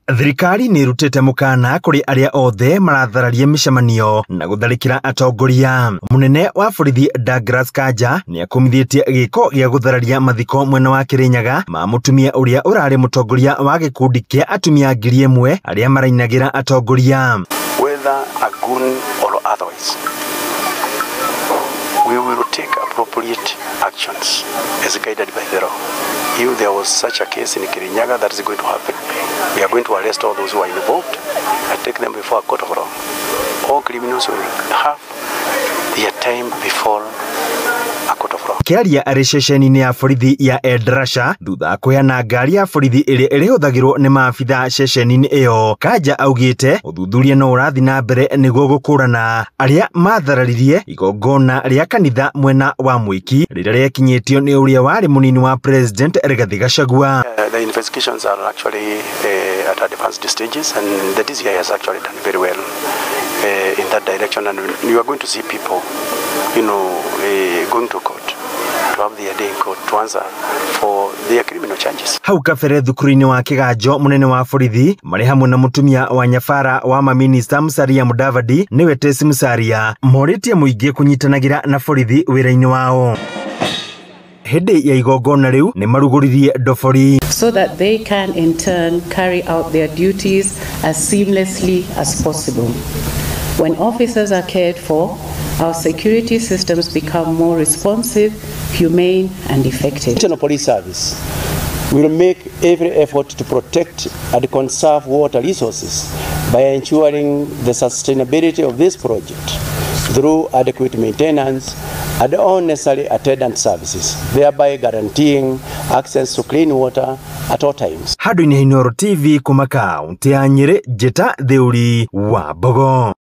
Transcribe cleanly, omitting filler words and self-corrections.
Thirikari nĩ rutĩte mũkana kũrĩ arĩa othe marathararia mĩcemanio na gũtharĩkĩra atongoria. Mũnene wa borithi Douglas Kanja nĩ akumithĩtie gĩko gĩa gũthararia mathiko mwena wa Kirinyaga ma mũtumia ũrĩa ũrarĩ mũtongoria wa gĩkundi kĩa atumia 1000 arĩa marainagĩra atongoria. Whether a goon or otherwise, we will take appropriate actions as guided by the law. If there was such a case in Kirinyaga that is going to happen, we are going to arrest all those who are involved and take them before a court of law. All criminals will have their time before a court of law. Kĩaria arĩ ceceni-inĩ ya borithi ya Endarasha thutha kũheana ngari ya borithi ĩrĩa ĩrĩhũthagĩrwo nĩ maabitha ceceni-inĩ ĩyo. Kanja augĩte ũthuthuria no ũrathiĩ na mbere nĩguo gũkũrana arĩa mathararirie igongona rĩa kanitha mwena wa Mwiki rĩrĩa rĩakinyĩtio nĩ ũrĩa warĩ mũnini wa President Rigathi Gachagua. The investigations are actually at advanced stages, and the DCI has actually done very well in that direction, and you are going to see people, going to court to have their day in court to answer for their criminal charges. Hau kabere thukuru-inĩ wa Kĩganjo mũnene wa borithi marĩ hamwe na mũtumia wa nyabara wa maminista Musalia Mudavadi nĩwe Tesi Musalia morĩtie mũingĩ kũnyitanagĩra na borithi wĩra-inĩ wao. Hĩndĩ ya igongona rĩu nĩ marugũririe ndobori so that they can in turn carry out their duties as seamlessly as possible. When officers are cared for, our security systems become more responsive, humane and effective. National Police Service will make every effort to protect and conserve water resources by ensuring the sustainability of this project through adequate maintenance and all necessary attendant services, thereby guaranteeing access to clean water at all times. Handũ-inĩ Inooro TV kuma kaunti ya Nyeri, Njĩta Thĩũri wa Mbogo.